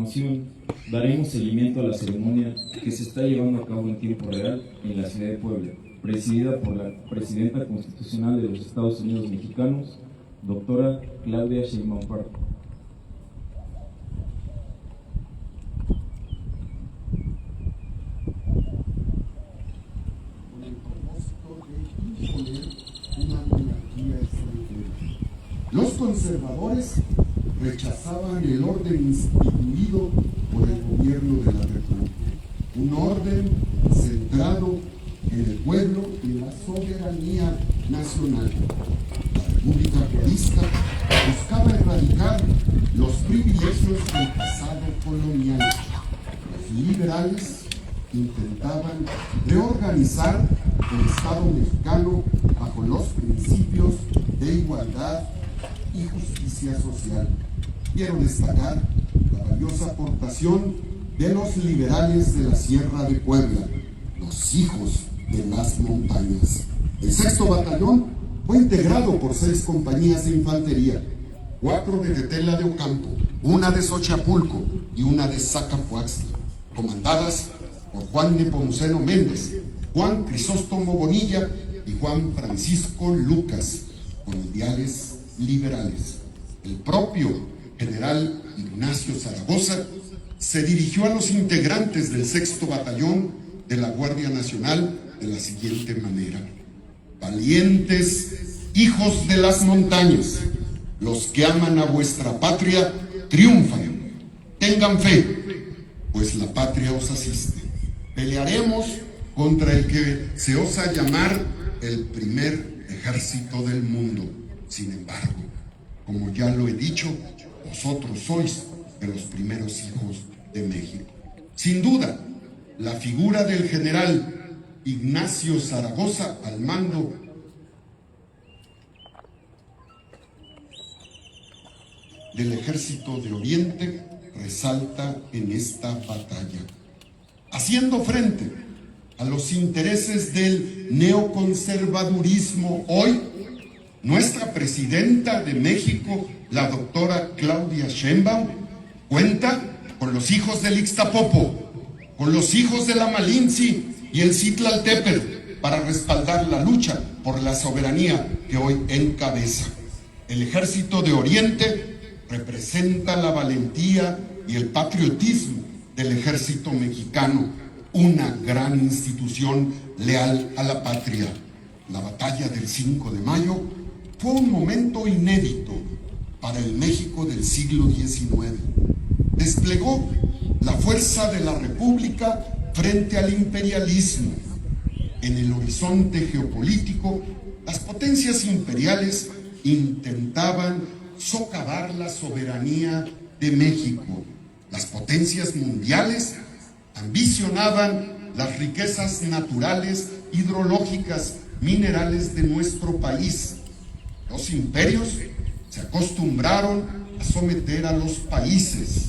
continuación, daremos seguimiento a la ceremonia que se está llevando a cabo en tiempo real en la ciudad de Puebla, presidida por la Presidenta Constitucional de los Estados Unidos Mexicanos, doctora Claudia Sheinbaum Pardo. Con el propósito de imponer una monarquía extranjera. Los conservadores rechazaban el orden instituido por el gobierno de la República, un orden centrado en el pueblo y la soberanía nacional. La República Política buscaba erradicar los privilegios del pasado colonial. Los liberales intentaban reorganizar el Estado mexicano bajo los principios de igualdad y justicia social. Quiero destacar la valiosa aportación de los liberales de la Sierra de Puebla, los hijos de las montañas. El 6º Batallón fue integrado por 6 compañías de infantería, 4 de Tetela de Ocampo, 1 de Xochapulco y 1 de Zacapuaxtla, comandadas por Juan Nepomuceno Méndez, Juan Crisóstomo Bonilla y Juan Francisco Lucas, con ideales liberales. El propio general Ignacio Zaragoza se dirigió a los integrantes del 6º Batallón de la Guardia Nacional de la siguiente manera: valientes hijos de las montañas, los que aman a vuestra patria triunfan. Tengan fe, pues la patria os asiste. Pelearemos contra el que se osa llamar el primer ejército del mundo. Sin embargo, como ya lo he dicho, vosotros sois de los primeros hijos de México. Sin duda, la figura del general Ignacio Zaragoza al mando del Ejército de Oriente resalta en esta batalla, haciendo frente a los intereses del neoconservadurismo. Hoy, nuestra presidenta de México, la doctora Claudia Sheinbaum, cuenta con los hijos del Ixtapopo, con los hijos de la Malinche y el Citlaltépetl para respaldar la lucha por la soberanía que hoy encabeza. El Ejército de Oriente representa la valentía y el patriotismo del ejército mexicano, una gran institución leal a la patria. La batalla del 5 de mayo fue un momento inédito para el México del siglo XIX. Desplegó la fuerza de la República frente al imperialismo. En el horizonte geopolítico, las potencias imperiales intentaban socavar la soberanía de México. Las potencias mundiales ambicionaban las riquezas naturales, hidrológicas, minerales de nuestro país. Los imperios se acostumbraron a someter a los países.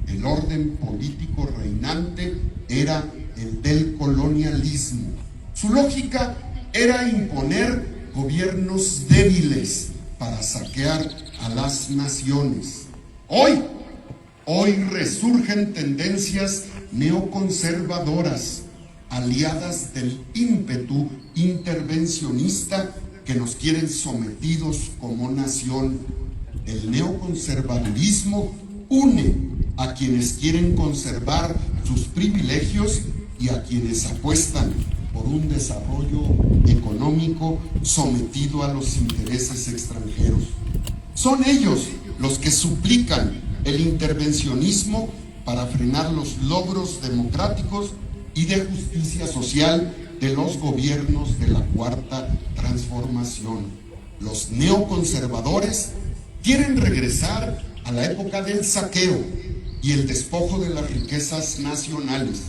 El orden político reinante era el del colonialismo. Su lógica era imponer gobiernos débiles para saquear a las naciones. Hoy resurgen tendencias neoconservadoras, aliadas del ímpetu intervencionista que nos quieren sometidos como nación. El neoconservadurismo une a quienes quieren conservar sus privilegios y a quienes apuestan por un desarrollo económico sometido a los intereses extranjeros. Son ellos los que suplican el intervencionismo para frenar los logros democráticos y de justicia social de los gobiernos de la Cuarta Transformación. Los neoconservadores quieren regresar a la época del saqueo y el despojo de las riquezas nacionales.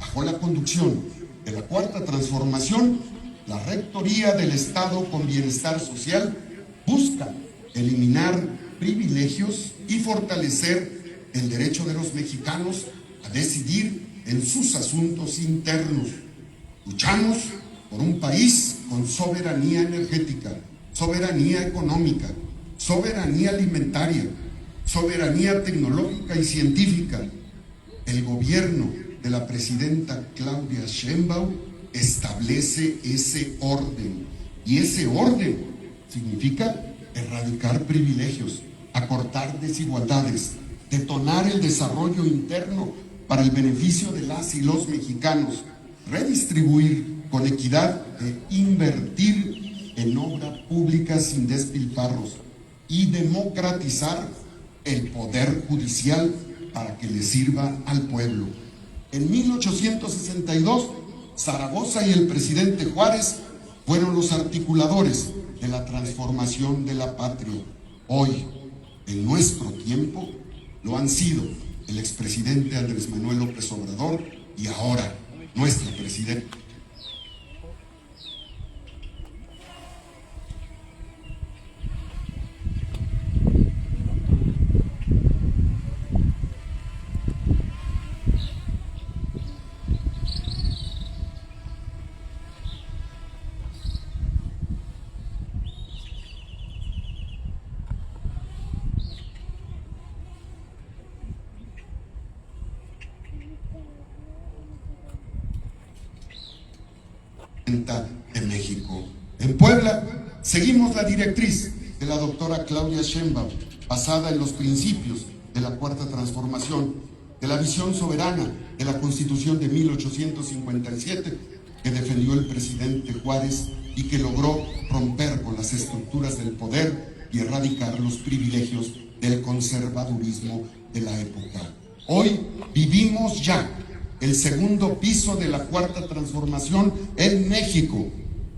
Bajo la conducción de la Cuarta Transformación, la Rectoría del Estado con Bienestar Social busca eliminar privilegios y fortalecer el derecho de los mexicanos a decidir en sus asuntos internos. Luchamos por un país con soberanía energética, soberanía económica, soberanía alimentaria, soberanía tecnológica y científica. El gobierno de la presidenta Claudia Sheinbaum establece ese orden, y ese orden significa erradicar privilegios, acortar desigualdades, detonar el desarrollo interno para el beneficio de las y los mexicanos, redistribuir con equidad e invertir en obra pública sin despilfarros y democratizar el poder judicial para que le sirva al pueblo. En 1862, Zaragoza y el presidente Juárez fueron los articuladores de la transformación de la patria. Hoy, en nuestro tiempo, lo han sido el expresidente Andrés Manuel López Obrador y ahora nuestro presidente. De México. En Puebla seguimos la directriz de la doctora Claudia Sheinbaum, basada en los principios de la Cuarta Transformación, de la visión soberana de la Constitución de 1857 que defendió el presidente Juárez y que logró romper con las estructuras del poder y erradicar los privilegios del conservadurismo de la época. Hoy vivimos ya el segundo piso de la Cuarta Transformación en México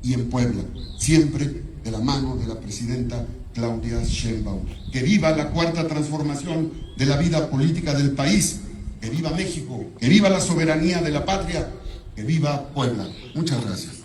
y en Puebla, siempre de la mano de la presidenta Claudia Sheinbaum. Que viva la Cuarta Transformación de la vida política del país, que viva México, que viva la soberanía de la patria, que viva Puebla. Muchas gracias.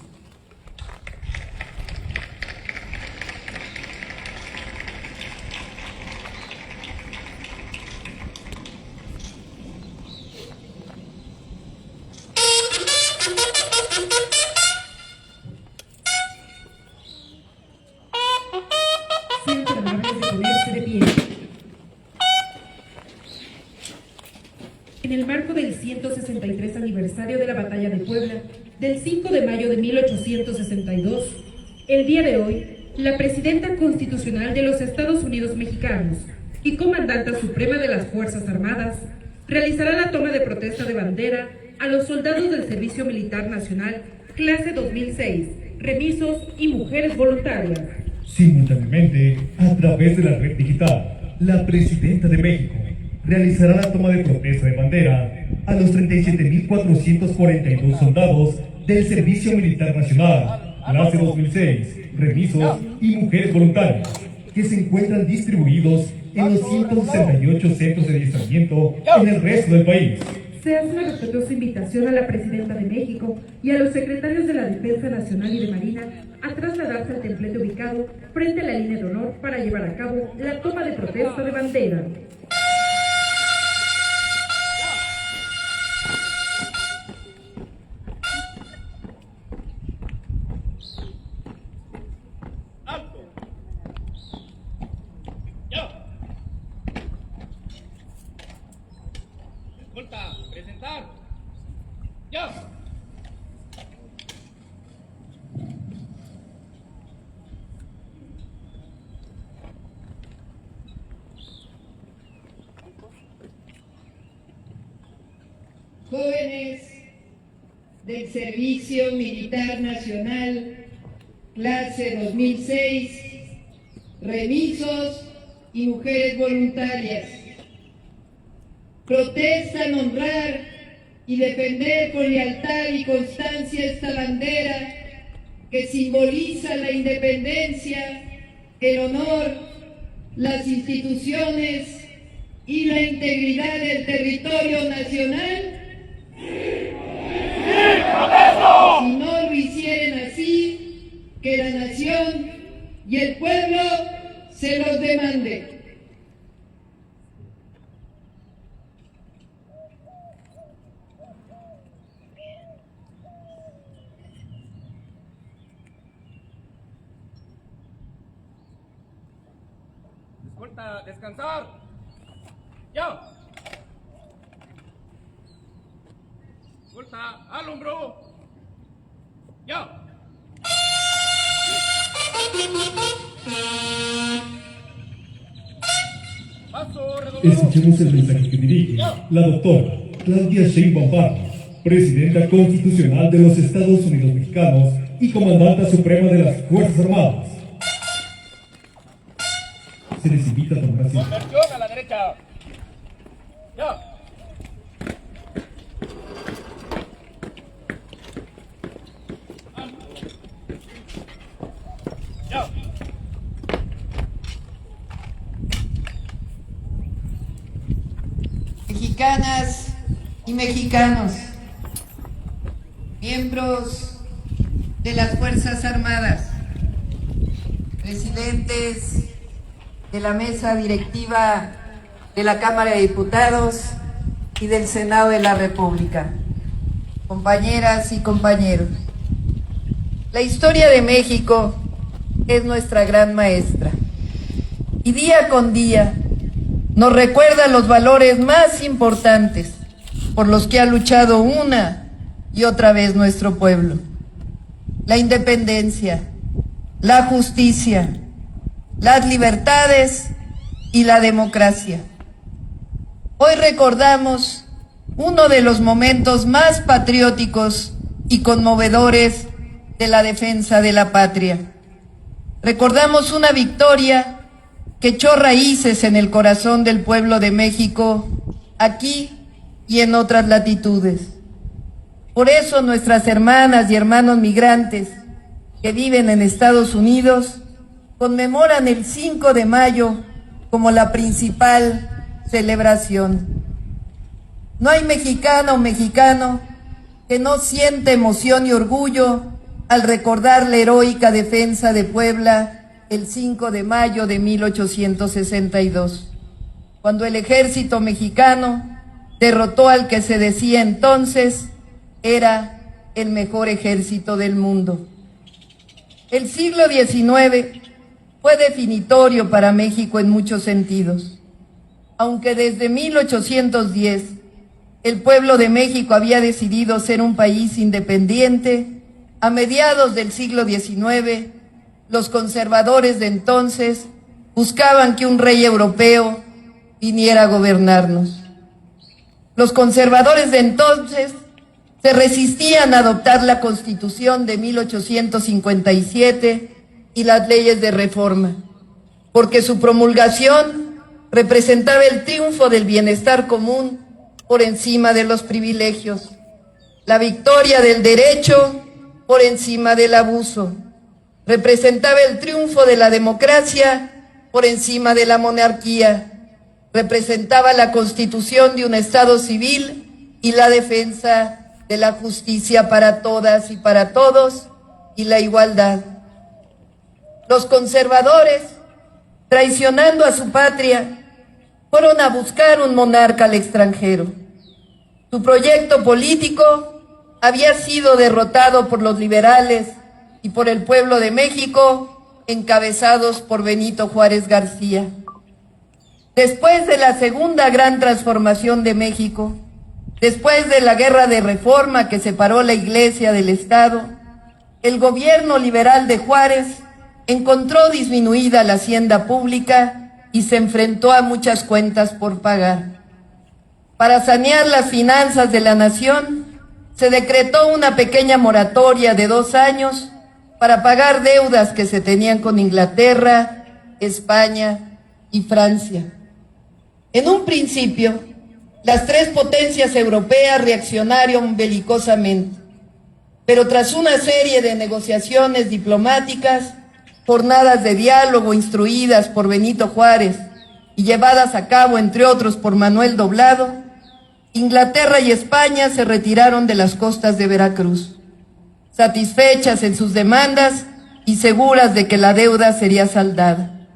En el marco del 163 aniversario de la Batalla de Puebla, del 5 de mayo de 1862, el día de hoy, la Presidenta Constitucional de los Estados Unidos Mexicanos y Comandanta Suprema de las Fuerzas Armadas realizará la toma de protesta de bandera a los soldados del Servicio Militar Nacional, clase 2006, remisos y mujeres voluntarias. Simultáneamente, a través de la red digital, la Presidenta de México realizará la toma de protesta de bandera a los 37.442 soldados del Servicio Militar Nacional, clase 2006, remisos y mujeres voluntarias, que se encuentran distribuidos en los 168 centros de adiestramiento en el resto del país. Se hace una respetuosa invitación a la Presidenta de México y a los secretarios de la Defensa Nacional y de Marina a trasladarse al templete ubicado frente a la línea de honor para llevar a cabo la toma de protesta de bandera. Presentar. Ya. Jóvenes del Servicio Militar Nacional, clase 2006, remisos y mujeres voluntarias, protestan honrar y defender con lealtad y constancia esta bandera que simboliza la independencia, el honor, las instituciones y la integridad del territorio nacional. Si no lo hicieran así, que la nación y el pueblo se los demanden. Escolta, descansar. Ya. Vuelta al hombro. Ya. Paso redoblado. Escuchemos el mensaje que dirige la doctora Claudia Sheinbaum Pardo, presidenta constitucional de los Estados Unidos Mexicanos y comandante suprema de las Fuerzas Armadas. Se les invita a tomar asiento. Conversión a la derecha. Ya. Ya. Mexicanas y mexicanos, miembros de las Fuerzas Armadas, presidentes de la mesa directiva de la Cámara de Diputados y del Senado de la República, compañeras y compañeros. La historia de México es nuestra gran maestra y día con día nos recuerda los valores más importantes por los que ha luchado una y otra vez nuestro pueblo: la independencia, la justicia, las libertades y la democracia. Hoy recordamos uno de los momentos más patrióticos y conmovedores de la defensa de la patria. Recordamos una victoria que echó raíces en el corazón del pueblo de México, aquí y en otras latitudes. Por eso nuestras hermanas y hermanos migrantes que viven en Estados Unidos conmemoran el 5 de mayo como la principal celebración. No hay mexicana o mexicano que no siente emoción y orgullo al recordar la heroica defensa de Puebla el 5 de mayo de 1862, cuando el ejército mexicano derrotó al que se decía entonces era el mejor ejército del mundo. El siglo XIX fue definitorio para México en muchos sentidos. Aunque desde 1810 el pueblo de México había decidido ser un país independiente, a mediados del siglo XIX, los conservadores de entonces buscaban que un rey europeo viniera a gobernarnos. Los conservadores de entonces se resistían a adoptar la Constitución de 1857 y las leyes de reforma, porque su promulgación representaba el triunfo del bienestar común por encima de los privilegios, la victoria del derecho por encima del abuso, representaba el triunfo de la democracia por encima de la monarquía, representaba la constitución de un Estado civil y la defensa de la justicia para todas y para todos y la igualdad. Los conservadores, traicionando a su patria, fueron a buscar un monarca al extranjero. Su proyecto político había sido derrotado por los liberales y por el pueblo de México, encabezados por Benito Juárez García. Después de la segunda gran transformación de México, después de la guerra de reforma que separó la Iglesia del Estado, el gobierno liberal de Juárez encontró disminuida la hacienda pública y se enfrentó a muchas cuentas por pagar. Para sanear las finanzas de la nación, se decretó una pequeña moratoria de 2 años para pagar deudas que se tenían con Inglaterra, España y Francia. En un principio, las 3 potencias europeas reaccionaron belicosamente, pero tras una serie de negociaciones diplomáticas, jornadas de diálogo instruidas por Benito Juárez y llevadas a cabo, entre otros, por Manuel Doblado, Inglaterra y España se retiraron de las costas de Veracruz, satisfechas en sus demandas y seguras de que la deuda sería saldada.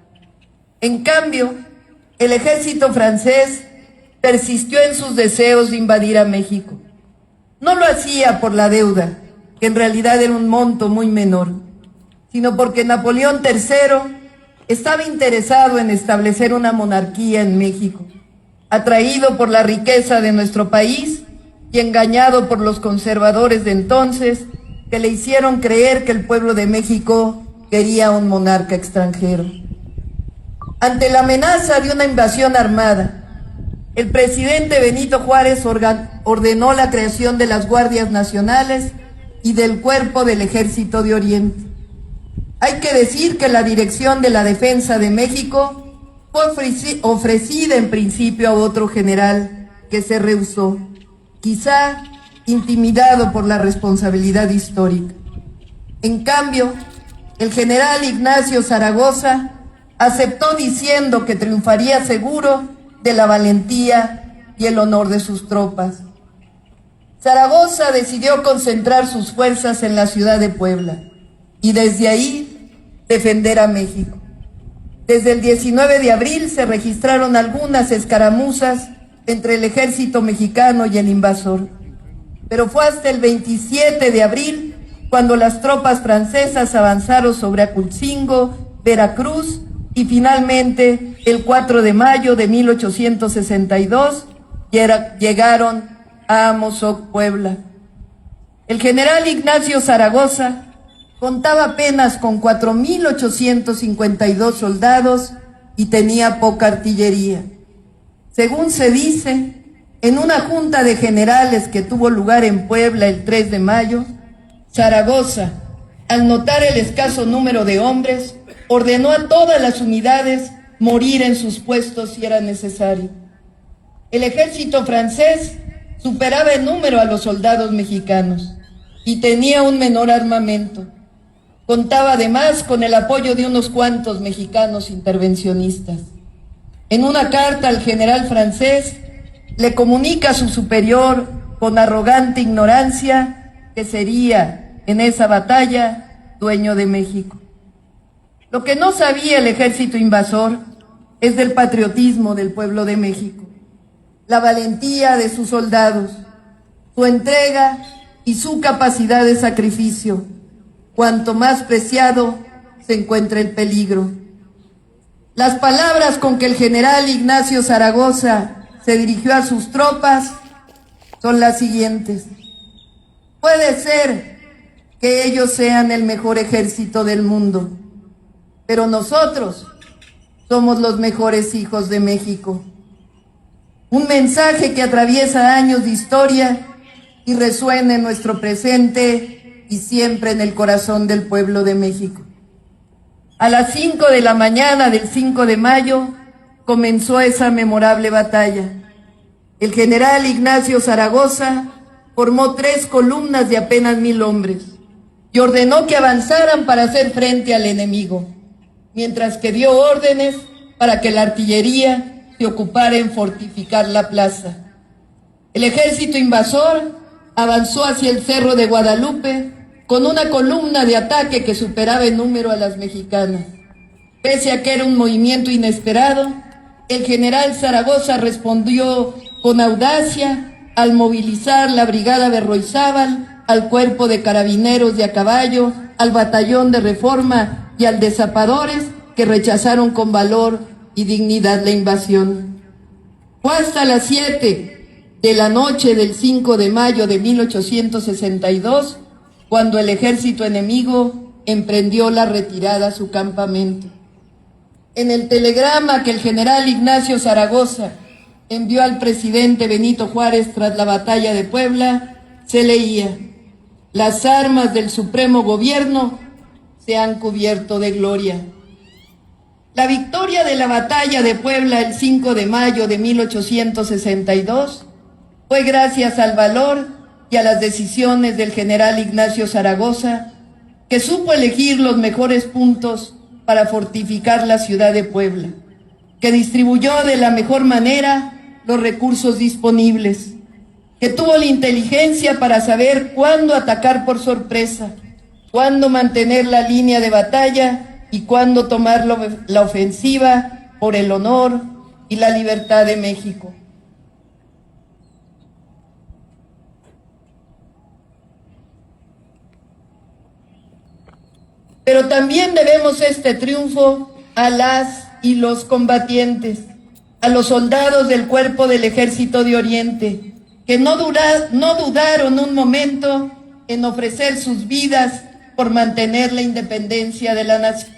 En cambio, el ejército francés persistió en sus deseos de invadir a México. No lo hacía por la deuda, que en realidad era un monto muy menor, sino porque Napoleón III estaba interesado en establecer una monarquía en México atraído por la riqueza de nuestro país y engañado por los conservadores de entonces, que le hicieron creer que el pueblo de México quería un monarca extranjero. Ante la amenaza de una invasión armada, el presidente Benito Juárez ordenó la creación de las Guardias Nacionales y del Cuerpo del Ejército de Oriente. Hay que decir que la dirección de la Defensa de México fue ofrecida en principio a otro general que se rehusó, quizá intimidado por la responsabilidad histórica. En cambio, el general Ignacio Zaragoza aceptó diciendo que triunfaría seguro de la valentía y el honor de sus tropas. Zaragoza decidió concentrar sus fuerzas en la ciudad de Puebla y desde ahí defender a México. Desde el 19 de abril se registraron algunas escaramuzas entre el ejército mexicano y el invasor, pero fue hasta el 27 de abril cuando las tropas francesas avanzaron sobre Aculcingo, Veracruz y finalmente el 4 de mayo de 1862 llegaron a Amozoc, Puebla. El general Ignacio Zaragoza contaba apenas con 4.852 soldados y tenía poca artillería. Según se dice, en una junta de generales que tuvo lugar en Puebla el 3 de mayo, Zaragoza, al notar el escaso número de hombres, ordenó a todas las unidades morir en sus puestos si era necesario. El ejército francés superaba en número a los soldados mexicanos y tenía un menor armamento. Contaba además con el apoyo de unos cuantos mexicanos intervencionistas. En una carta al general francés le comunica a su superior con arrogante ignorancia que sería en esa batalla dueño de México. Lo que no sabía el ejército invasor es del patriotismo del pueblo de México, la valentía de sus soldados, su entrega y su capacidad de sacrificio. Cuanto más preciado se encuentra el peligro. Las palabras con que el general Ignacio Zaragoza se dirigió a sus tropas son las siguientes: puede ser que ellos sean el mejor ejército del mundo, pero nosotros somos los mejores hijos de México. Un mensaje que atraviesa años de historia y resuena en nuestro presente y siempre en el corazón del pueblo de México. A las 5 de la mañana del 5 de mayo comenzó esa memorable batalla. El general Ignacio Zaragoza formó 3 columnas de apenas 1,000 hombres y ordenó que avanzaran para hacer frente al enemigo, mientras que dio órdenes para que la artillería se ocupara en fortificar la plaza. El ejército invasor avanzó hacia el Cerro de Guadalupe con una columna de ataque que superaba en número a las mexicanas. Pese a que era un movimiento inesperado, el general Zaragoza respondió con audacia al movilizar la brigada Berroizábal, al cuerpo de carabineros de a caballo, al batallón de Reforma y al de zapadores, que rechazaron con valor y dignidad la invasión. Fue hasta las 7 de la noche del 5 de mayo de 1862 cuando el ejército enemigo emprendió la retirada a su campamento. En el telegrama que el general Ignacio Zaragoza envió al presidente Benito Juárez tras la batalla de Puebla, se leía: las armas del Supremo Gobierno se han cubierto de gloria. La victoria de la batalla de Puebla el 5 de mayo de 1862 fue gracias al valor y a las decisiones del general Ignacio Zaragoza, que supo elegir los mejores puntos para fortificar la ciudad de Puebla, que distribuyó de la mejor manera los recursos disponibles, que tuvo la inteligencia para saber cuándo atacar por sorpresa, cuándo mantener la línea de batalla y cuándo tomar la ofensiva por el honor y la libertad de México. Pero también debemos este triunfo a las y los combatientes, a los soldados del Cuerpo del Ejército de Oriente, que no dudaron un momento en ofrecer sus vidas por mantener la independencia de la nación.